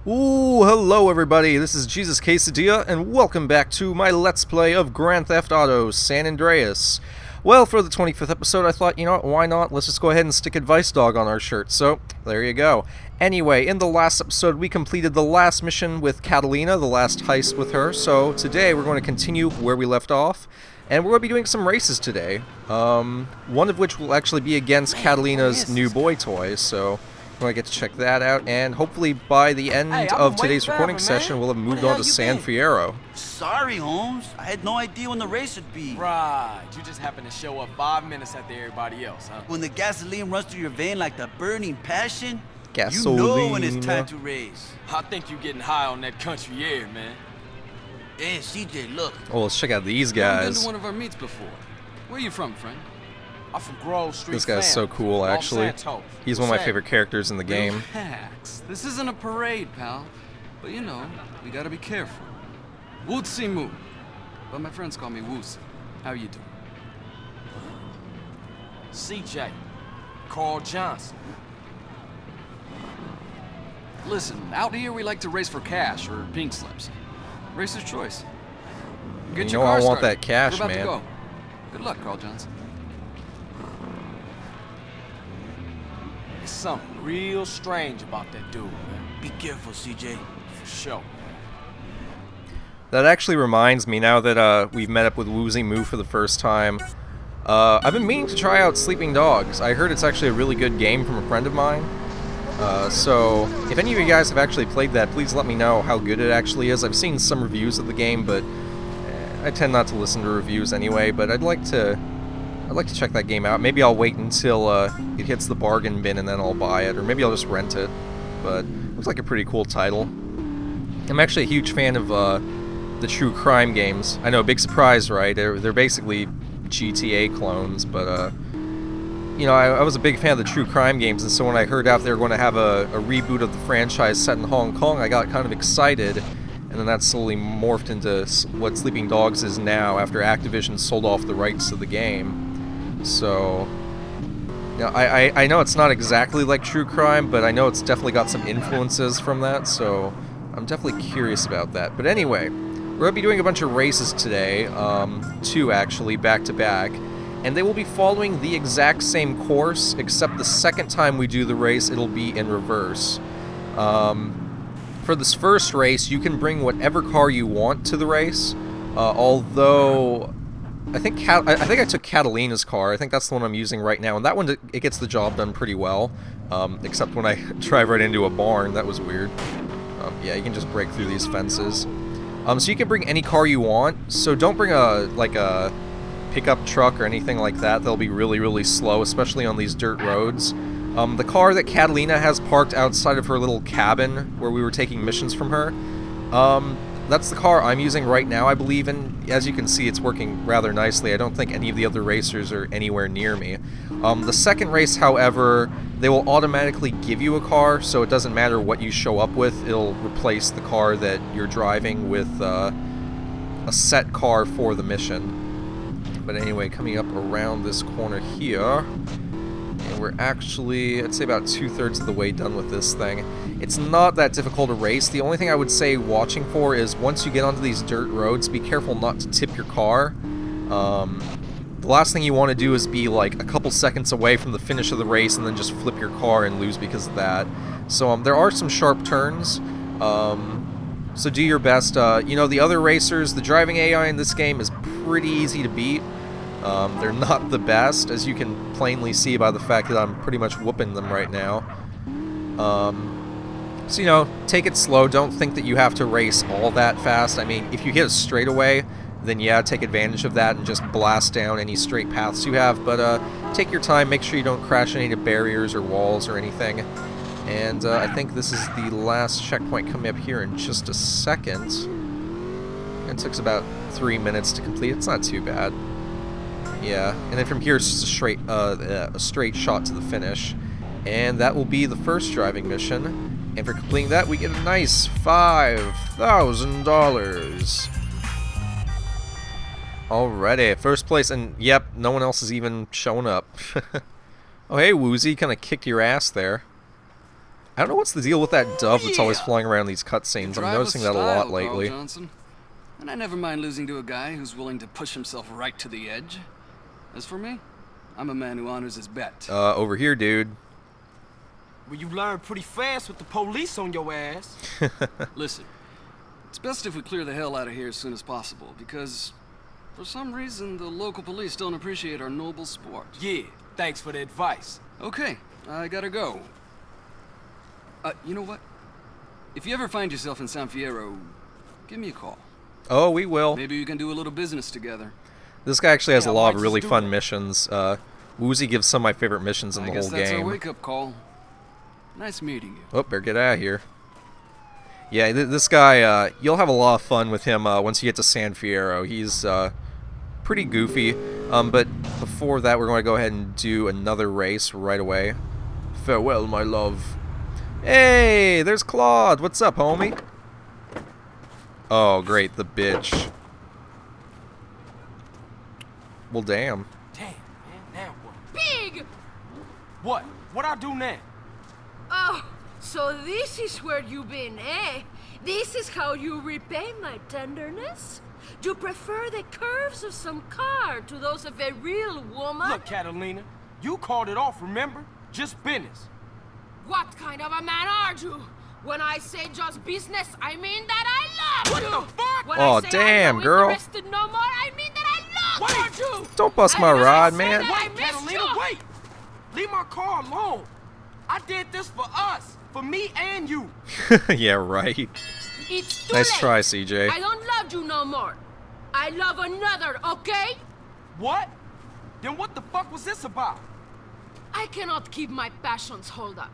Ooh, hello everybody, this is Jesus Quesadilla, and welcome back to my Let's Play of Grand Theft Auto San Andreas. Well, for the 25th episode, I thought, you know what, why not? Let's just go ahead and stick Advice Dog on our shirt, so there you go. Anyway, in the last episode, we completed the last mission with Catalina, the last heist with her, so today we're going to continue where we left off, and we're going to be doing some races today. One of which will actually be against Catalina's new boy toy, so I get to check that out, and hopefully by the end of today's recording session, we'll have moved on to San Fierro. Sorry, Holmes. I had no idea when the race would be. Right. You just happened to show up 5 minutes after everybody else, huh? When the gasoline runs through your vein like the burning passion, Gasoline. you know when it's time to race. I think you're getting high on that country air, man. Hey, CJ, look. Oh, let's check out these I've been guys. to one of our meets before. Where are you from, friend? I'm from Grove Street. This guy's so cool, actually. He's one of my favorite characters in the game. Relax. This isn't a parade, pal. But you know, we gotta be careful. Wootsy Moo. But my friends call me Woosie. How you doing? CJ. Carl Johnson. Listen, out here we like to race for cash or pink slips. Racer's choice. Get You your know car I want started. that cash, We're about man. to go. Good luck, Carl Johnson. There's something real strange about that dude, man. Be careful, CJ. For sure. That actually reminds me, now that we've met up with Woozy Moo for the first time, I've been meaning to try out Sleeping Dogs. I heard it's actually a really good game from a friend of mine. So, if any of you guys have actually played that, please let me know how good it actually is. I've seen some reviews of the game, but I tend not to listen to reviews anyway, but I'd like to check that game out. Maybe I'll wait until it hits the bargain bin and then I'll buy it, or maybe I'll just rent it. But it looks like a pretty cool title. I'm actually a huge fan of the true crime games. I know, big surprise, right? They're basically GTA clones, but you know, I was a big fan of the true crime games, and so when I heard out they were going to have a reboot of the franchise set in Hong Kong, I got kind of excited. And then that slowly morphed into what Sleeping Dogs is now after Activision sold off the rights to the game. So, you know, I know it's not exactly like true crime, but I know it's definitely got some influences from that, so I'm definitely curious about that. But anyway, we're going to be doing a bunch of races today, 2 actually, back to back, and they will be following the exact same course, except the second time we do the race, it'll be in reverse. For this first race, you can bring whatever car you want to the race, although I think I took Catalina's car. I think that's the one I'm using right now, and that one, it gets the job done pretty well, except when I drive right into a barn. That was weird. Yeah, you can just break through these fences. So you can bring any car you want, so don't bring a pickup truck or anything like that. They'll be really, really slow, especially on these dirt roads. The car that Catalina has parked outside of her little cabin where we were taking missions from her, that's the car I'm using right now, I believe, and as you can see, it's working rather nicely. I don't think any of the other racers are anywhere near me. The second race, however, they will automatically give you a car, so it doesn't matter what you show up with, it'll replace the car that you're driving with a set car for the mission. But anyway, coming up around this corner here, and we're actually, I'd say about 2/3 of the way done with this thing. It's not that difficult a race. The only thing I would say watching for is once you get onto these dirt roads, be careful not to tip your car. The last thing you want to do is be like a couple seconds away from the finish of the race and then just flip your car and lose because of that. So there are some sharp turns. So do your best. You know, the other racers, the driving AI in this game is pretty easy to beat. They're not the best, as you can plainly see by the fact that I'm pretty much whooping them right now. So, you know, take it slow. Don't think that you have to race all that fast. I mean, if you hit a straightaway, then yeah, take advantage of that and just blast down any straight paths you have. But take your time. Make sure you don't crash any barriers or walls or anything. And I think this is the last checkpoint coming up here in just a second. It took us about 3 minutes to complete. It's not too bad. Yeah, and then from here it's just a straight shot to the finish. And that will be the first driving mission. And for completing that, we get a nice $5,000. Alrighty, first place, and yep, no one else has even shown up. Oh hey, Woozy, kind of kicked your ass there. I don't know what's the deal with that dove that's always yeah. flying around these You cutscenes. I'm drive with noticing that a lot style, lately. Carl Johnson. And I never mind losing to a guy who's willing to push himself right to the edge. As for me, I'm a man who honors his bet. Over here, dude. Well, you learn pretty fast with the police on your ass. Listen, it's best if we clear the hell out of here as soon as possible, because for some reason the local police don't appreciate our noble sport. Yeah, thanks for the advice. Okay, I gotta go. You know what? If you ever find yourself in San Fierro, give me a call. Oh, we will. Maybe we can do a little business together. This guy actually has Yeah, a lot might of really just do fun that. missions. Woozy gives some of my favorite missions in I the guess whole that's our game. wake-up call. Nice meeting you. Oh, better get out of here. Yeah, this guy, you'll have a lot of fun with him once you get to San Fierro. He's pretty goofy. But before that, we're going to go ahead and do another race right away. Farewell, my love. Hey, there's Claude. What's up, homie? Oh, great, the bitch. Well, damn. Damn, man, now what? Pig! What? What I do now? Oh, so this is where you've been, eh? This is how you repay my tenderness? Do you prefer the curves of some car to those of a real woman? Look, Catalina, you called it off, remember? Just business. What kind of a man are you? When I say just business, I mean that I love What you! the fuck? When Oh, I say damn, I'm not girl. interested no more, I mean that I love Wait. you! Don't bust And my when I rod, say man. that I Wait, miss Catalina, you, wait! Leave my car alone. I did this for us, for me and you. Yeah, right. It's too Nice late. try, CJ. I don't love you no more. I love another, okay? What? Then what the fuck was this about? I cannot keep my passions hold up.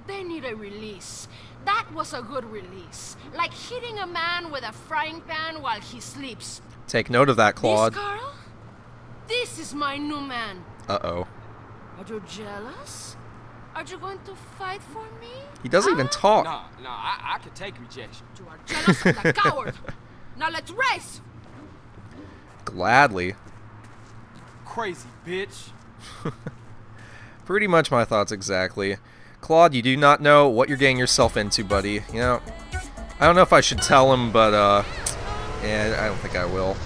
They need a release. That was a good release. Like hitting a man with a frying pan while he sleeps. Take note of that, Claude. This, Carl? This is my new man. Uh-oh. Are you jealous? Are you going to fight for me? He doesn't even Huh? talk. Nah, I could take rejection. You are jealous and a coward. Now let's race! Gladly. Crazy bitch. Pretty much my thoughts exactly. Claude, you do not know what you're getting yourself into, buddy. You know, I don't know if I should tell him, but, yeah, I don't think I will.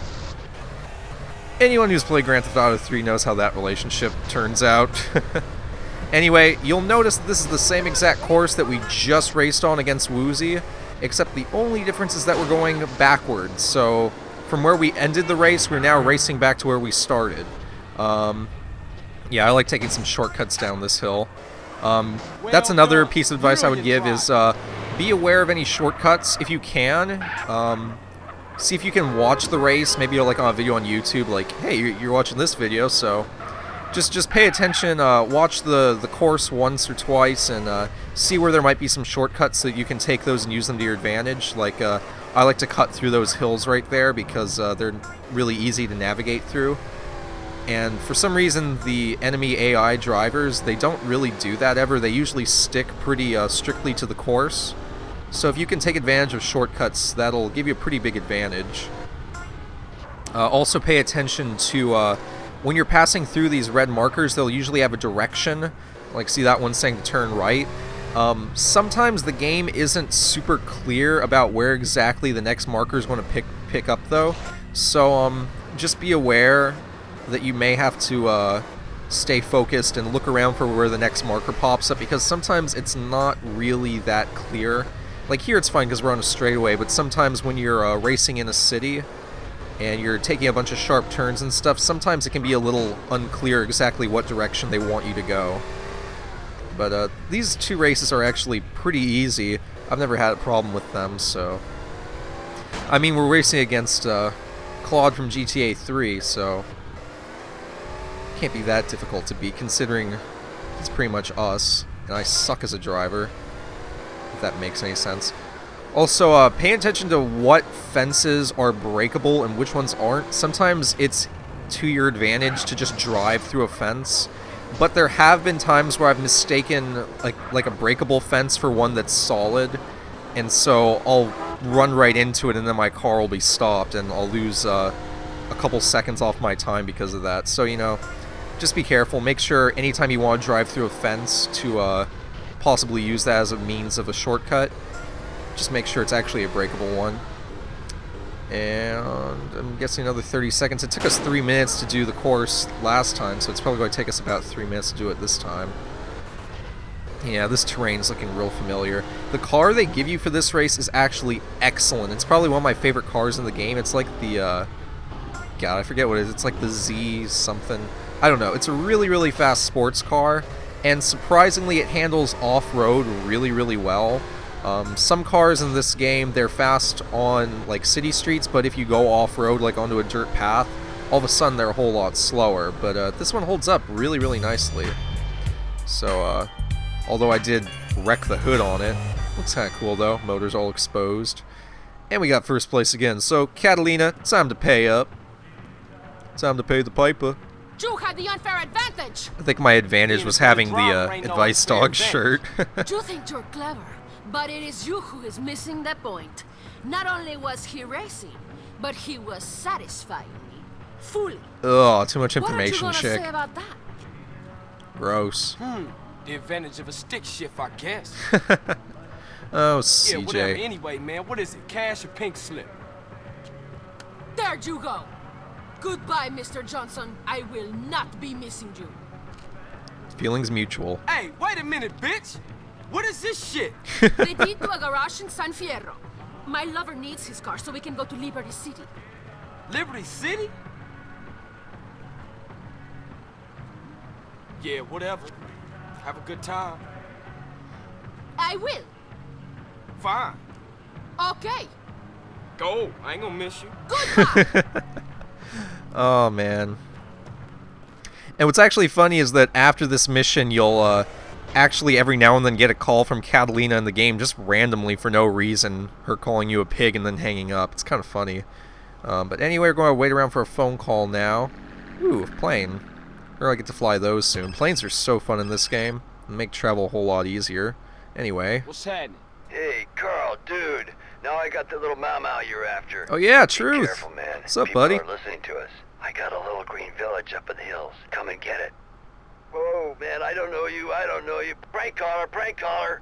Anyone who's played Grand Theft Auto 3 knows how that relationship turns out. Anyway, you'll notice that this is the same exact course that we just raced on against Woozy, except the only difference is that we're going backwards. So, from where we ended the race, we're now racing back to where we started. Yeah, I like taking some shortcuts down this hill. That's another piece of advice I would give is be aware of any shortcuts if you can. See if you can watch the race, maybe like on a video on YouTube, like, hey, you're watching this video, so just pay attention, watch the course once or twice, and see where there might be some shortcuts so that you can take those and use them to your advantage. Like, I like to cut through those hills right there because they're really easy to navigate through. And for some reason, the enemy AI drivers, they don't really do that ever. They usually stick pretty strictly to the course. So if you can take advantage of shortcuts, that'll give you a pretty big advantage. Also pay attention to when you're passing through these red markers, they'll usually have a direction. Like, see that one saying to turn right? Sometimes the game isn't super clear about where exactly the next marker is going to pick up, though. So just be aware that you may have to stay focused and look around for where the next marker pops up, because sometimes it's not really that clear. Like here it's fine because we're on a straightaway, but sometimes when you're racing in a city and you're taking a bunch of sharp turns and stuff, sometimes it can be a little unclear exactly what direction they want you to go. But these two races are actually pretty easy. I've never had a problem with them, so... I mean, we're racing against Claude from GTA 3, so... can't be that difficult to beat, considering it's pretty much us, and I suck as a driver, if that makes any sense. Also, pay attention to what fences are breakable and which ones aren't. Sometimes it's to your advantage to just drive through a fence, but there have been times where I've mistaken like a breakable fence for one that's solid, and so I'll run right into it and then my car will be stopped and I'll lose a couple seconds off my time because of that. So, you know, just be careful. Make sure anytime you want to drive through a fence to possibly use that as a means of a shortcut. Just make sure it's actually a breakable one. And I'm guessing another 30 seconds. It took us 3 minutes to do the course last time, so it's probably going to take us about 3 minutes to do it this time. Yeah, this terrain's looking real familiar. The car they give you for this race is actually excellent. It's probably one of my favorite cars in the game. It's like the, God, I forget what it is. It's like the Z something. I don't know. It's a really, really fast sports car, and surprisingly it handles off-road really, really well. Some cars in this game, they're fast on like city streets, but if you go off-road, like onto a dirt path, all of a sudden they're a whole lot slower. But this one holds up really, really nicely. So, although I did wreck the hood on it, looks kind of cool though. Motor's all exposed. And we got first place again. So, Catalina, time to pay up. Time to pay the piper. You had the unfair advantage. I think my advantage was having the Advice Dog shirt. You think you're clever, but it is you who is missing the point. Not only was he racing, but he was satisfying me. Fully. Ugh, too much information, what are you chick. gonna say about that? Gross. The advantage of a stick shift, I guess. Oh, Yeah, whatever. CJ. Anyway, man, what is it? Cash or pink slip? There you go. Goodbye, Mr. Johnson. I will not be missing you. Feelings mutual. Hey, wait a minute, bitch. What is this shit? They did to a garage in San Fierro. My lover needs his car so we can go to Liberty City. Liberty City? Yeah, whatever. Have a good time. I will. Fine. Okay. Go. I ain't gonna miss you. Goodbye. Oh, man. And what's actually funny is that after this mission, you'll actually every now and then get a call from Catalina in the game just randomly for no reason. Her calling you a pig and then hanging up. It's kind of funny. But anyway, we're going to wait around for a phone call now. Ooh, a plane. We're going to get to fly those soon. Planes are so fun in this game. They make travel a whole lot easier. Anyway. What's happening? Hey, Carl, dude. Now I got the little mau you're after. Oh yeah, Be Truth. careful, man. What's up, People buddy? are listening to us. I got a little green village up in the hills. Come and get it. Whoa, man, I don't know you. Prank caller, prank caller.